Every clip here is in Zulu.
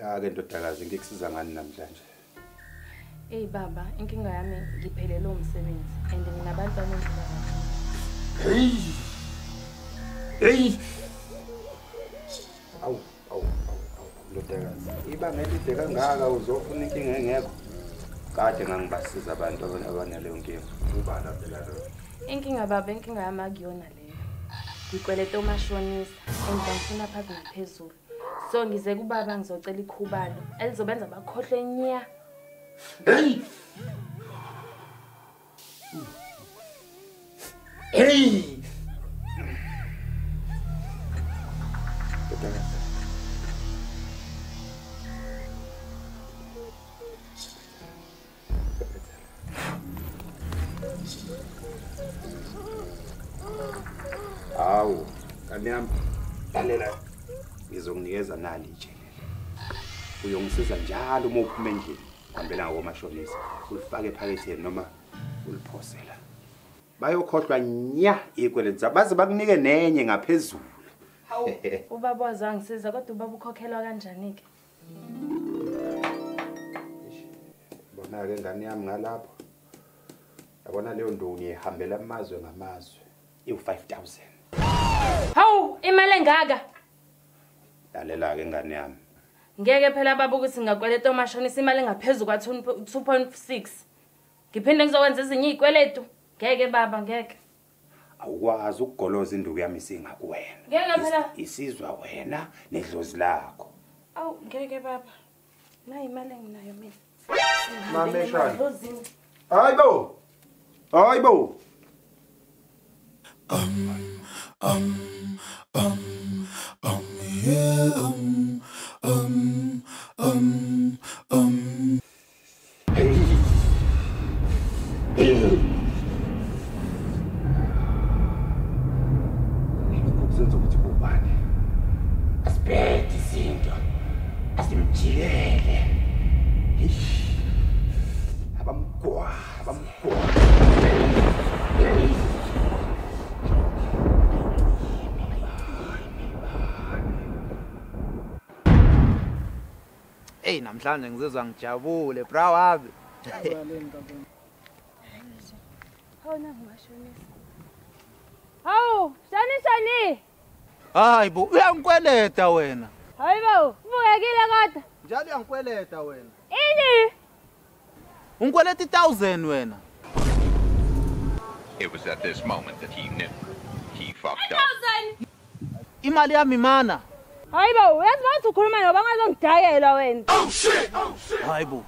Ake ndodakazi ngikusiza ngani namhlanje? Hey baba, inkinga yami ngiphelele umsebenzi and nginabantwana endlala. Hey. Awu, ndodakazi. Ibanga elide kangaka uzofuna inkinga engekho. Kade ngangibasiza abantu abanaleyo nkinga. Ubala phela lo. Inkinga baba, inkinga yami akuyona leyo. Ngikweleta umashonisa engifuna phansi ngaphezulu. So ngize kubaba ngizocela ikhubalo elizobenza bakhohle nya. Hey! Hey! Awu, kaniyami lalela ngizokunikeza nali itshelele. Uyongisiza njalo uma uphuma endlini. Hambela ngomashonisa ulifake ephaketheni noma uliphosela. Bayokhohlwa nya ikweleti zabo baze bakunike nenye ngaphezulu. Hawu, ubaba wazangisiza kodwa ubaba ukhokhelwa kanjani ke? Bona ke ngani yami ngalapho. Yabona leyo ndoni ihambela amazwe ngamazwe. I5000. Hawu, imali engaka? Lalela ke ngani yami. Ngeke phela baba ukuthi ngakweleta umashonisa imali engaphezulu kwa 2.6. Ngiphinde ngizokwenza ezinye izikweletu. Ngeke baba, ngeke. Awukwazi ukugoloza induku yami singakuwena. Ngeke phela isizwa wena nedlozi lakho. Awu, ngeke baba. Nayi imali enginayo mina. Mameshana. Hayibo. Hayibo. Kuzenza ukuthi kubani asibhede izinto asimjikele abamgwa Hey namhlanje ngizizwa ngijabule bra wabi. Hawuna ngumashonisa. Hawu, shani. Hayibo, uyangikweleta wena. Hayibo, ubukekile kodwa. Njalo uyangikweleta wena. Ini? Ungikweleta 1000 wena. It was at this moment that he knew he fucked up. 1000. Imali yami mana. Hayibo, uyazi ukuthi ukhuluma noba ngazongidayela wena. Oh shit. Hayibo.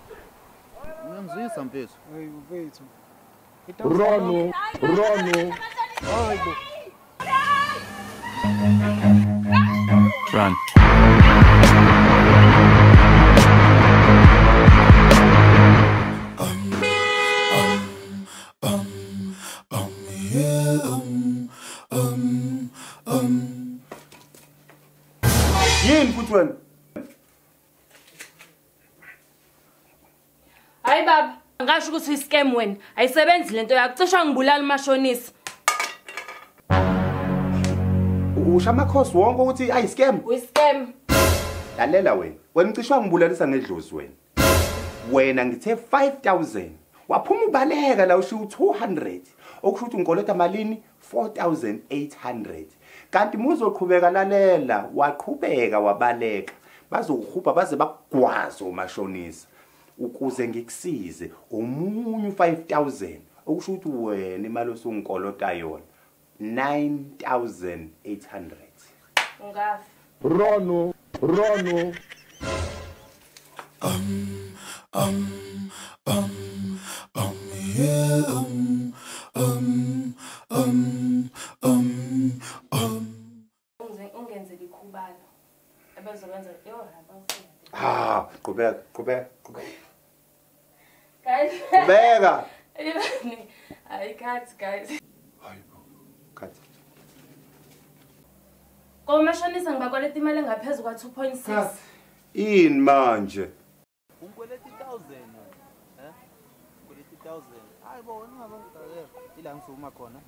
Uyangizwisa mfethu. Hey mfethu. Rono. Hayibo. Run. Yini futhi wena? Hayi baba, ngasho ukuthi i-scam wena. Ayisebenzi lento yakho. Cisha ngibulala umashonisa. Usha amakhosi wonke ukuthi ayi-scam. Uyi-scam. Lalela wena. Wena ngicishwa ngibulalisa ngedlozi wena. Wena ngithe 5000. Waphuma ubaleka la usho 200. Okusho ukuthi ngikoleta malini 4800. Kanti muzoqhubeka lalela, waqhubeka wabaleka. Bazokuhuba baze bakugwaza umashonisa. Ukuze ngikusize omunye 5000 okusho ukuthi wena imali osungkolota yona 9800. Ungafi. Rono. Ungenze likhubalo. Ebezokwenza Qhubeka. Guys. Qhubeka. I can't, guys. Hayibo. Khathi. Komashonisa ngibakweleta imali engaphezulu kwa 2.6. Ini manje? Ungikweleta 1000 wena. Ungikweleta 1000. Hayibo, ungazongidayela. Ila ngisuma khona.